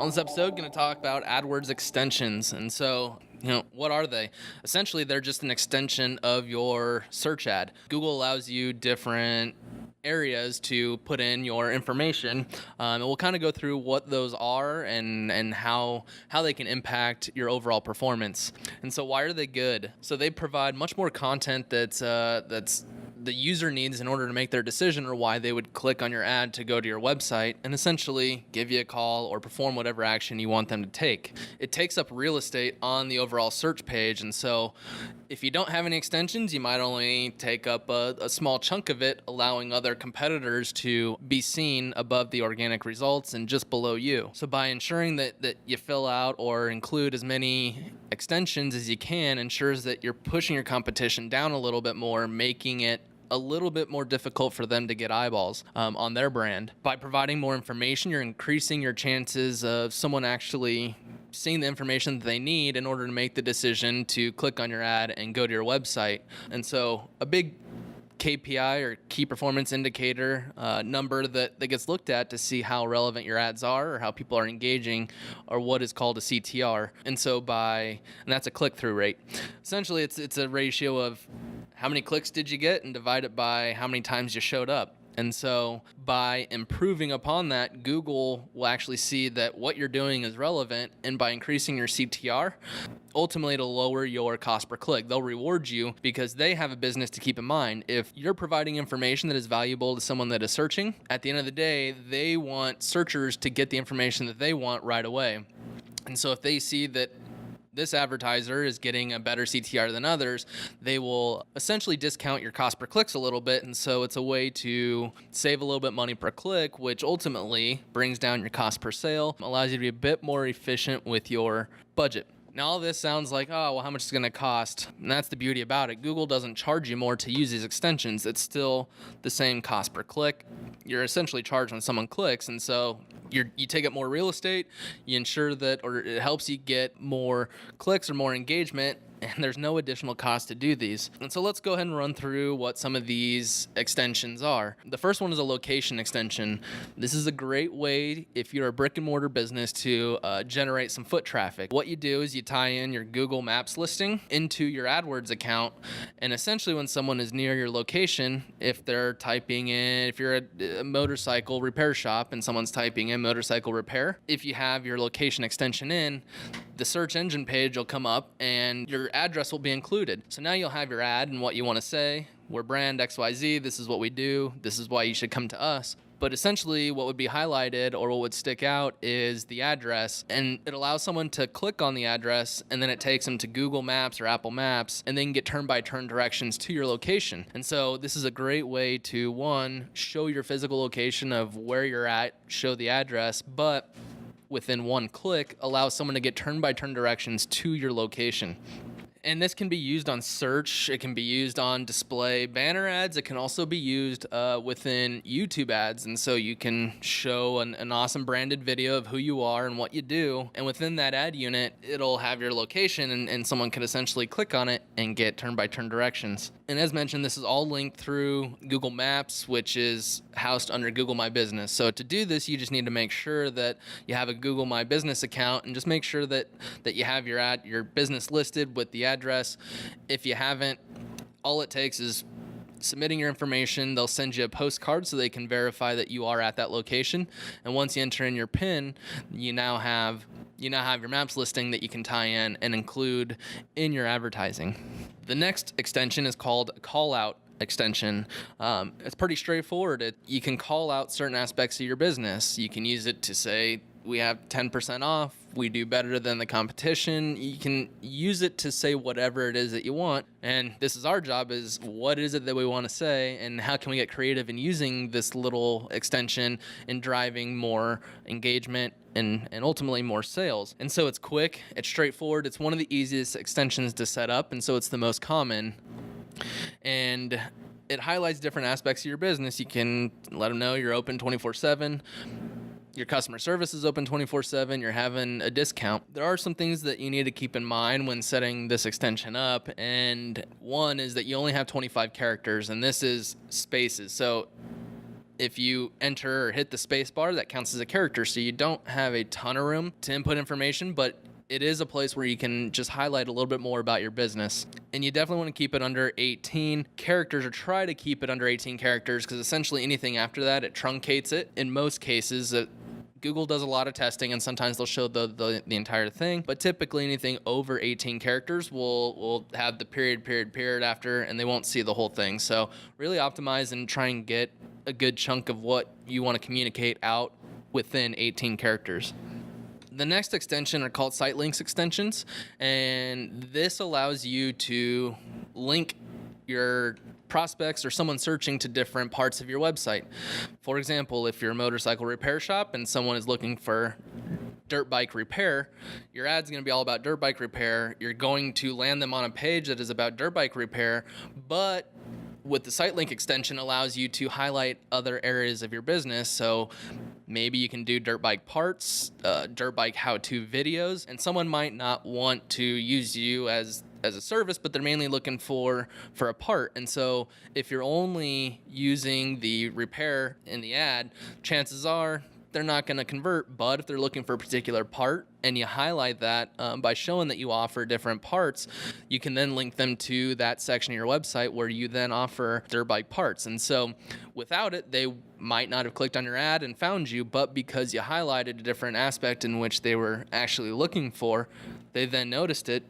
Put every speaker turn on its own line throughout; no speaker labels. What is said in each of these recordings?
On this episode, going to talk about AdWords extensions. And so, what are they? Essentially, they're just an extension of your search ad. Google allows you different areas to put in your information, and we'll kind of go through what those are and how they can impact your overall performance. And so, why are they good? So they provide much more content that's the user needs in order to make their decision, or why they would click on your ad to go to your website and essentially give you a call or perform whatever action you want them to take. It takes up real estate on the overall search page, and so if you don't have any extensions, you might only take up a small chunk of it, allowing other competitors to be seen above the organic results and just below you. So by ensuring that you fill out or include as many extensions as you can ensures that you're pushing your competition down a little bit more, making it a little bit more difficult for them to get eyeballs on their brand. By providing more information, you're increasing your chances of someone actually seeing the information that they need in order to make the decision to click on your ad and go to your website. And so a big KPI or key performance indicator number that gets looked at to see how relevant your ads are or how people are engaging or what is called a CTR. And so and that's a click-through rate. Essentially, it's a ratio of how many clicks did you get and divide it by how many times you showed up. And so by improving upon that, Google will actually see that what you're doing is relevant, and by increasing your CTR, ultimately it'll lower your cost per click. They'll reward you because they have a business to keep in mind. If you're providing information that is valuable to someone that is searching, at the end of the day, they want searchers to get the information that they want right away. And so if they see that this advertiser is getting a better CTR than others, they will essentially discount your cost per clicks a little bit. And so it's a way to save a little bit money per click, which ultimately brings down your cost per sale, allows you to be a bit more efficient with your budget. Now, all this sounds like, oh, well, how much is it going to cost? And that's the beauty about it. Google doesn't charge you more to use these extensions. It's still the same cost per click. You're essentially charged when someone clicks, and so you take up more real estate, you ensure that, or it helps you get more clicks or more engagement, and there's no additional cost to do these. And so let's go ahead and run through what some of these extensions are. The first one is a location extension. This is a great way, if you're a brick and mortar business, to generate some foot traffic. What you do is you tie in your Google Maps listing into your AdWords account, and essentially when someone is near your location, if they're typing in, if you're a motorcycle repair shop and someone's typing in motorcycle repair, if you have your location extension in, the search engine page will come up and your address will be included. So now you'll have your ad and what you want to say. We're brand XYZ, this is what we do, this is why you should come to us. But essentially what would be highlighted or what would stick out is the address, and it allows someone to click on the address and then it takes them to Google Maps or Apple Maps and then get turn-by-turn directions to your location. And so this is a great way to, one, show your physical location of where you're at, show the address, but within one click, allow someone to get turn-by-turn directions to your location. And this can be used on search. It can be used on display banner ads. It can also be used within YouTube ads. And so you can show an awesome branded video of who you are and what you do. And within that ad unit, it'll have your location and someone can essentially click on it and get turn-by-turn directions. And as mentioned, this is all linked through Google Maps, which is housed under Google My Business. So to do this, you just need to make sure that you have a Google My Business account and just make sure that you have your business listed with the address. If you haven't, all it takes is submitting your information. They'll send you a postcard so they can verify that you are at that location. And once you enter in your PIN, you now have your Maps listing that you can tie in and include in your advertising. The next extension is called Call Out extension. It's pretty straightforward. You can call out certain aspects of your business. You can use it to say, we have 10% off, we do better than the competition. You can use it to say whatever it is that you want. And this is our job, is what is it that we want to say and how can we get creative in using this little extension and driving more engagement and ultimately more sales. And so it's quick, it's straightforward, it's one of the easiest extensions to set up, and so it's the most common. And it highlights different aspects of your business. You can let them know you're open 24/7. Your customer service is open 24/7, you're having a discount. There are some things that you need to keep in mind when setting this extension up, and one is that you only have 25 characters, and this is spaces. So if you enter or hit the space bar, that counts as a character. So you don't have a ton of room to input information, but it is a place where you can just highlight a little bit more about your business. And you definitely want to keep it under 18 characters, or try to keep it under 18 characters, because essentially anything after that, it truncates it. In most cases, Google does a lot of testing, and sometimes they'll show the entire thing, but typically anything over 18 characters will have the period after, and they won't see the whole thing. So really optimize and try and get a good chunk of what you want to communicate out within 18 characters. The next extension are called site links extensions, and this allows you to link your prospects or someone searching to different parts of your website. For example, if you're a motorcycle repair shop and someone is looking for dirt bike repair, your ad's going to be all about dirt bike repair. You're going to land them on a page that is about dirt bike repair, but with the site link extension allows you to highlight other areas of your business. So maybe you can do dirt bike parts, dirt bike how-to videos, and someone might not want to use you as a service, but they're mainly looking for a part. And so if you're only using the repair in the ad, chances are they're not going to convert. But if they're looking for a particular part and you highlight that by showing that you offer different parts, you can then link them to that section of your website where you then offer dirt bike parts. And so without it, they might not have clicked on your ad and found you, but because you highlighted a different aspect in which they were actually looking for, they then noticed it,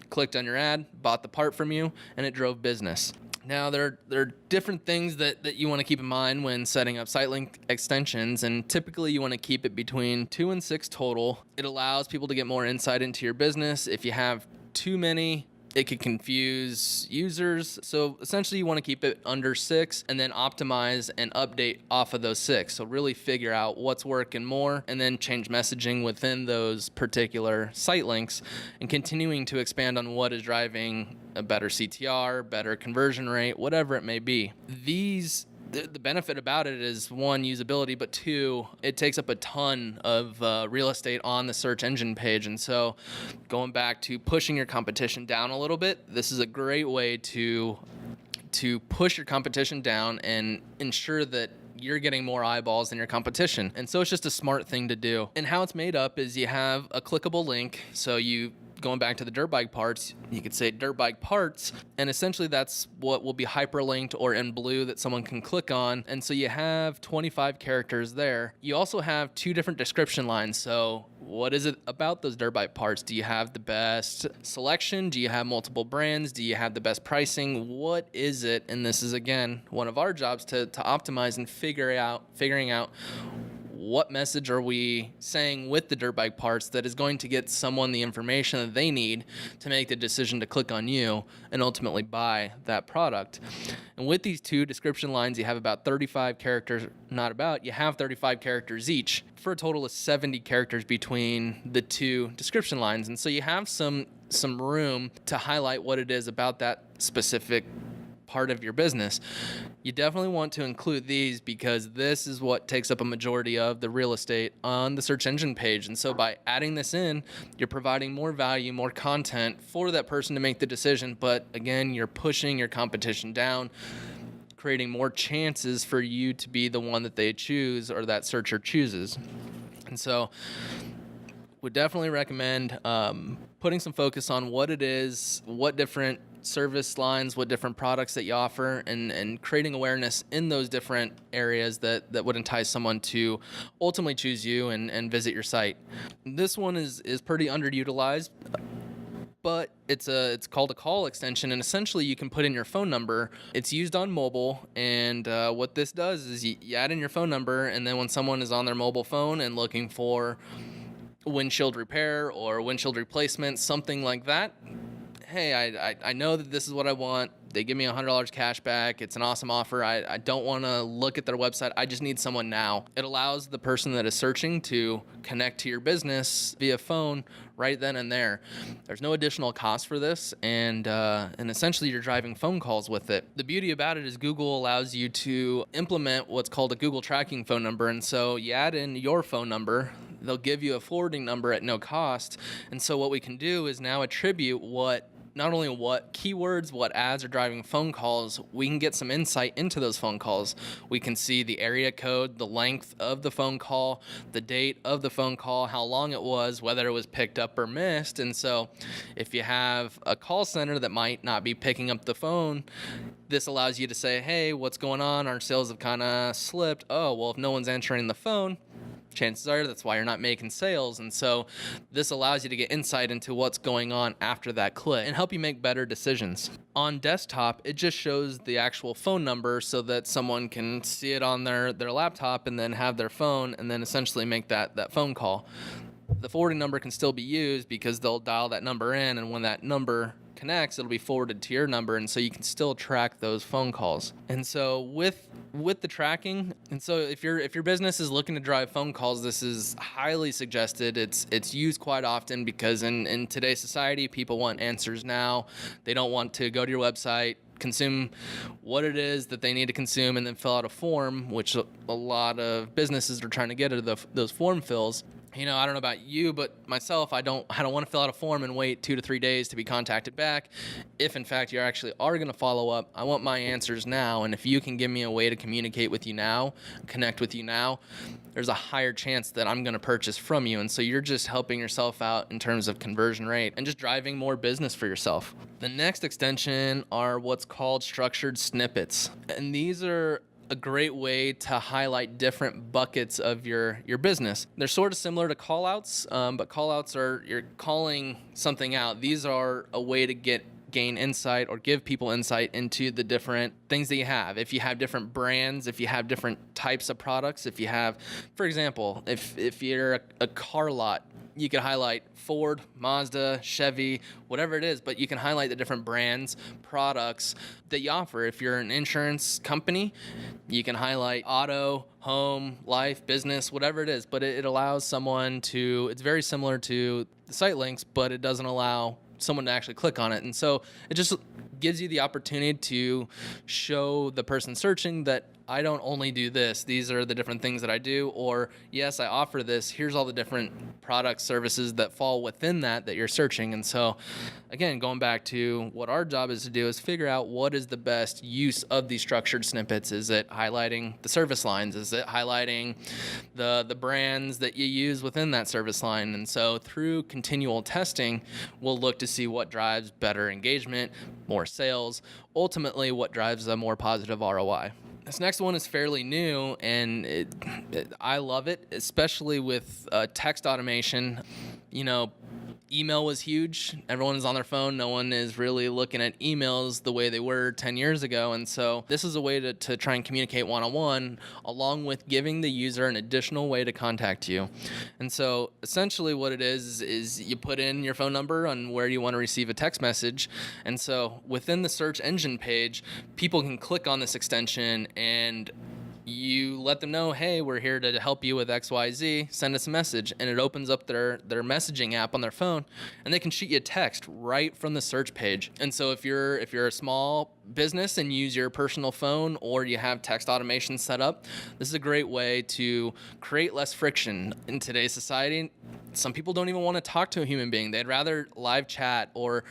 clicked on your ad, bought the part from you, and it drove business. Now, there are different things that you want to keep in mind when setting up site link extensions, and typically you want to keep it between 2 and 6 total. It allows people to get more insight into your business. If you have too many, it could confuse users. So essentially you want to keep it under 6 and then optimize and update off of those 6. So really figure out what's working more and then change messaging within those particular site links, and continuing to expand on what is driving a better CTR, better conversion rate, whatever it may be. The benefit about it is, 1, usability, but 2, it takes up a ton of real estate on the search engine page. And so going back to pushing your competition down a little bit, this is a great way to push your competition down and ensure that you're getting more eyeballs than your competition. And so it's just a smart thing to do. And how it's made up is you have a clickable link. So going back to the dirt bike parts, you could say dirt bike parts, and essentially that's what will be hyperlinked or in blue that someone can click on. And so you have 25 characters there. You also have 2 different description lines. So what is it about those dirt bike parts? Do you have the best selection? Do you have multiple brands? Do you have the best pricing? What is it? And this is, again, one of our jobs to optimize and figuring out what message are we saying with the dirt bike parts that is going to get someone the information that they need to make the decision to click on you and ultimately buy that product. And with these 2 description lines, you have about 35 characters, you have 35 characters each, for a total of 70 characters between the 2 description lines. And so you have some room to highlight what it is about that specific part of your business. You definitely want to include these because this is what takes up a majority of the real estate on the search engine page. And so by adding this in, you're providing more value, more content for that person to make the decision. But again, you're pushing your competition down, creating more chances for you to be the one that they choose or that searcher chooses. And so would definitely recommend putting some focus on what it is, what different service lines, what different products that you offer, and creating awareness in those different areas that would entice someone to ultimately choose you and visit your site. This one is pretty underutilized, but it's called a call extension, and essentially you can put in your phone number. It's used on mobile, and what this does is you add in your phone number, and then when someone is on their mobile phone and looking for windshield repair or windshield replacement, something like that, hey, I know that this is what I want. They give me $100 cash back. It's an awesome offer. I don't want to look at their website. I just need someone now. It allows the person that is searching to connect to your business via phone right then and there. There's no additional cost for this, and essentially you're driving phone calls with it. The beauty about it is Google allows you to implement what's called a Google tracking phone number, and so you add in your phone number. They'll give you a forwarding number at no cost, and so what we can do is now attribute what not only what keywords, what ads are driving phone calls, we can get some insight into those phone calls. We can see the area code, the length of the phone call, the date of the phone call, how long it was, whether it was picked up or missed. And so if you have a call center that might not be picking up the phone, this allows you to say, hey, what's going on? Our sales have kind of slipped. Oh, well, if no one's answering the phone, chances are that's why you're not making sales. And so this allows you to get insight into what's going on after that click and help you make better decisions. On desktop, it just shows the actual phone number so that someone can see it on their laptop and then have their phone and then essentially make that phone call. The forwarding number can still be used because they'll dial that number in, and when that number connects, it'll be forwarded to your number, and so you can still track those phone calls. And so with the tracking, and so if your business is looking to drive phone calls, this is highly suggested. It's used quite often because in today's society, people want answers now. They don't want to go to your website, consume what it is that they need to consume, and then fill out a form, which a lot of businesses are trying to get at those form fills. I don't know about you, but myself, I don't want to fill out a form and wait 2 to 3 days to be contacted back. If in fact you actually are going to follow up, I want my answers now. And if you can give me a way to communicate with you now, connect with you now, there's a higher chance that I'm going to purchase from you. And so you're just helping yourself out in terms of conversion rate and just driving more business for yourself. The next extension are what's called structured snippets. And these are a great way to highlight different buckets of your business. They're sort of similar to call-outs, but call-outs are you're calling something out. These are a way to gain insight or give people insight into the different things that you have. If you have different brands, if you have different types of products, if you have, for example, if you're a car lot, you can highlight Ford, Mazda, Chevy, whatever it is, but you can highlight the different brands, products that you offer. If you're an insurance company, you can highlight auto, home, life, business, whatever it is, but it allows someone to, it's very similar to the site links, but it doesn't allow someone to actually click on it. And so it just gives you the opportunity to show the person searching that I don't only do this. These are the different things that I do. Or, yes, I offer this. Here's all the different products, services that fall within that you're searching. And so, again, going back to what our job is to do is figure out what is the best use of these structured snippets. Is it highlighting the service lines? Is it highlighting the brands that you use within that service line? And so through continual testing, we'll look to see what drives better engagement, more sales, ultimately what drives a more positive ROI. This next one is fairly new, and I love it, especially with text automation. Email was huge. Everyone is on their phone. No one is really looking at emails the way they were 10 years ago. And so this is a way to try and communicate one-on-one, along with giving the user an additional way to contact you. And so essentially what it is you put in your phone number on where you want to receive a text message. And so within the search engine page, people can click on this extension and you let them know, hey, we're here to help you with XYZ, send us a message, and it opens up their messaging app on their phone, and they can shoot you a text right from the search page. And so if you're a small business and use your personal phone or you have text automation set up, this is a great way to create less friction. In today's society, some people don't even want to talk to a human being. They'd rather live chat or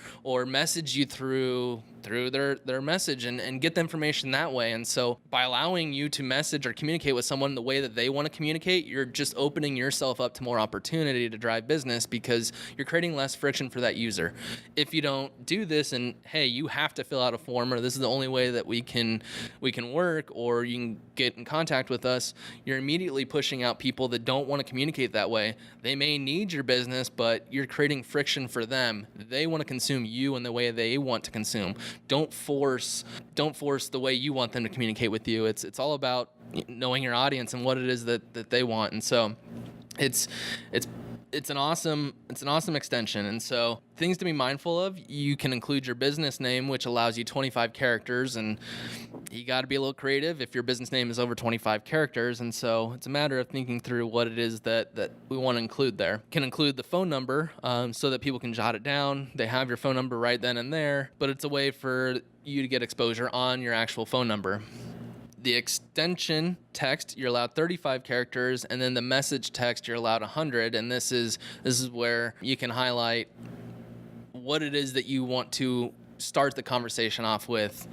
message you through their message and get the information that way. And so by allowing you to message or communicate with someone the way that they want to communicate, you're just opening yourself up to more opportunity to drive business because you're creating less friction for that user. If you don't do this and, hey, you have to fill out a form or this is the only way that we can work or you can get in contact with us, you're immediately pushing out people that don't want to communicate that way. They may need your business, but you're creating friction for them. They want to consume you in the way they want to consume. Don't force the way you want them to communicate with you. It's all about knowing your audience and what it is that they want. And so it's an awesome extension. And so things to be mindful of, you can include your business name, which allows you 25 characters, and you got to be a little creative if your business name is over 25 characters. And so it's a matter of thinking through what it is that we want to include there. Can include the phone number so that people can jot it down. They have your phone number right then and there, but it's a way for you to get exposure on your actual phone number. The extension text, you're allowed 35 characters, and then the message text, you're allowed 100. And this is where you can highlight what it is that you want to start the conversation off with.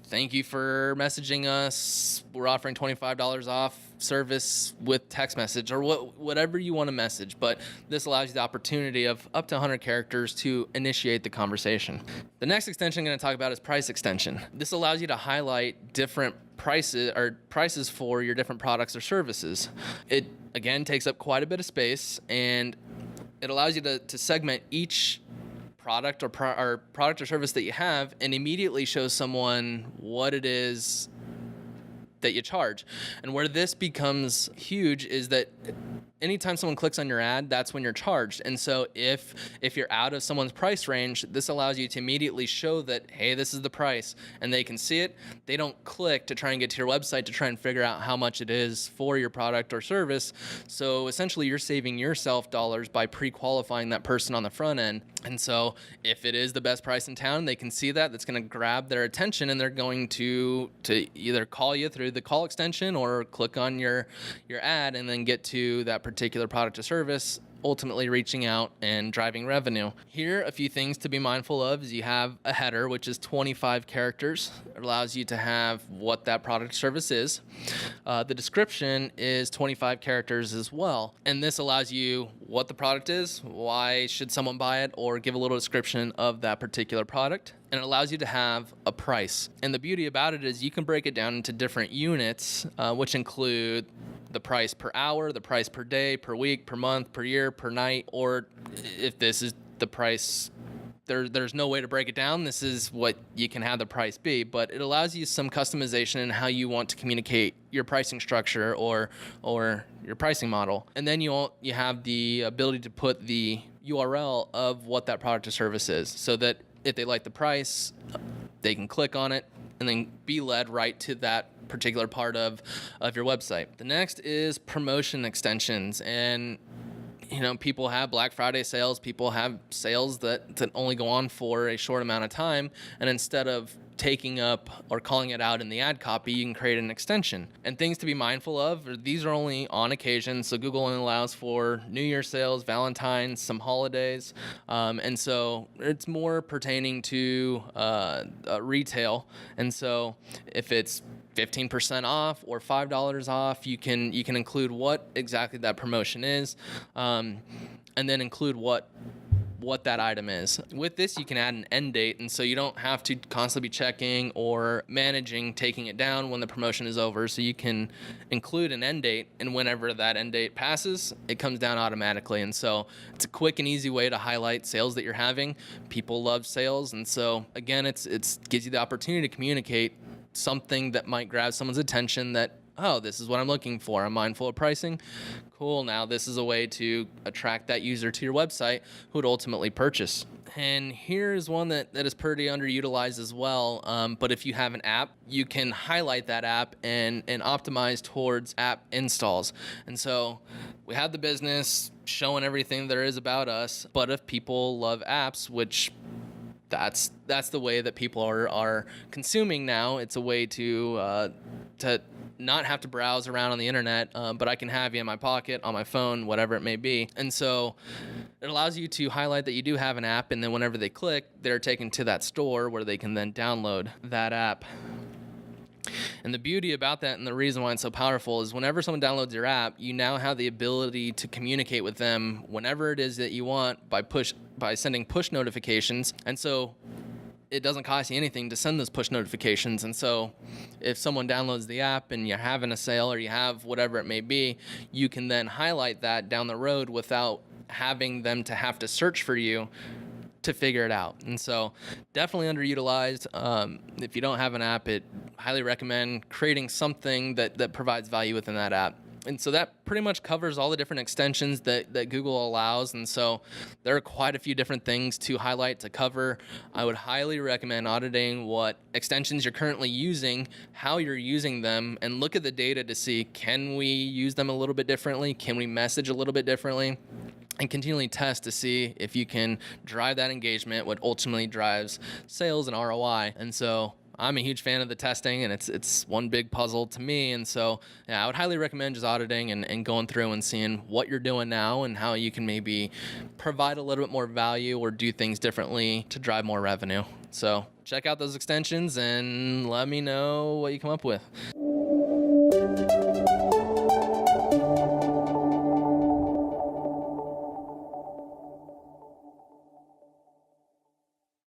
Thank you for messaging us. We're offering $25 off service with text message, or whatever you want to message. But this allows you the opportunity of up to 100 characters to initiate the conversation. The next extension I'm going to talk about is price extension. This allows you to highlight different prices for your different products or services. It, again, takes up quite a bit of space, and it allows you to segment each product or product or service that you have and immediately shows someone what it is that you charge. And where this becomes huge is that anytime someone clicks on your ad, that's when you're charged. And so if you're out of someone's price range, this allows you to immediately show that, hey, this is the price, and they can see it. They don't click to try and get to your website to try and figure out how much it is for your product or service. So essentially you're saving yourself dollars by pre-qualifying that person on the front end. And so if it is the best price in town, they can see that. That's going to grab their attention, and they're going to either call you through the call extension or click on your ad and then get to that particular product or service, ultimately reaching out and driving revenue. Here, a few things to be mindful of is you have a header, which is 25 characters. It allows you to have what that product or service is. The description is 25 characters as well. And this allows you what the product is, why should someone buy it, or give a little description of that particular product. And it allows you to have a price. And the beauty about it is you can break it down into different units, which include the price per hour, the price per day, per week, per month, per year, per night, or if this is the price, there's no way to break it down. This is what you can have the price be, but it allows you some customization in how you want to communicate your pricing structure or your pricing model. And then you have the ability to put the URL of what that product or service is, so that if they like the price, they can click on it and then be led right to that particular part of your website. The next is promotion extensions. And people have Black Friday sales, people have sales that only go on for a short amount of time, and instead of taking up or calling it out in the ad copy, you can create an extension. And things to be mindful of, these are only on occasion, so Google only allows for New Year sales, Valentine's, some holidays, and so it's more pertaining to retail. And so if it's 15% off or $5 off, you can include what exactly that promotion is, and then include what that item is. With this, you can add an end date, and so you don't have to constantly be checking or managing taking it down when the promotion is over. So you can include an end date, and whenever that end date passes, it comes down automatically. And so it's a quick and easy way to highlight sales that you're having. People love sales, and so again, it gives you the opportunity to communicate something that might grab someone's attention, that, oh, this is what I'm looking for. I'm mindful of pricing. Cool. Now this is a way to attract that user to your website who would ultimately purchase. And here's one that is pretty underutilized as well. But if you have an app, you can highlight that app and optimize towards app installs. And so we have the business showing everything there is about us. But if people love apps, which that's the way that people are consuming now. It's a way to not have to browse around on the internet, but I can have you in my pocket, on my phone, whatever it may be. And so it allows you to highlight that you do have an app, and then whenever they click, they're taken to that store where they can then download that app. And the beauty about that, and the reason why it's so powerful, is whenever someone downloads your app, you now have the ability to communicate with them whenever it is that you want by sending push notifications. And so it doesn't cost you anything to send those push notifications. And so if someone downloads the app and you're having a sale or you have whatever it may be, you can then highlight that down the road without having them to have to search for you to figure it out. And so definitely underutilized. If you don't have an app, I highly recommend creating something that provides value within that app. And so that pretty much covers all the different extensions that Google allows. And so there are quite a few different things to highlight, to cover. I would highly recommend auditing what extensions you're currently using, how you're using them, and look at the data to see, can we use them a little bit differently? Can we message a little bit differently? And continually test to see if you can drive that engagement, what ultimately drives sales and ROI. And so I'm a huge fan of the testing, and it's one big puzzle to me. And so, yeah, I would highly recommend just auditing and going through and seeing what you're doing now and how you can maybe provide a little bit more value or do things differently to drive more revenue. So check out those extensions and let me know what you come up with.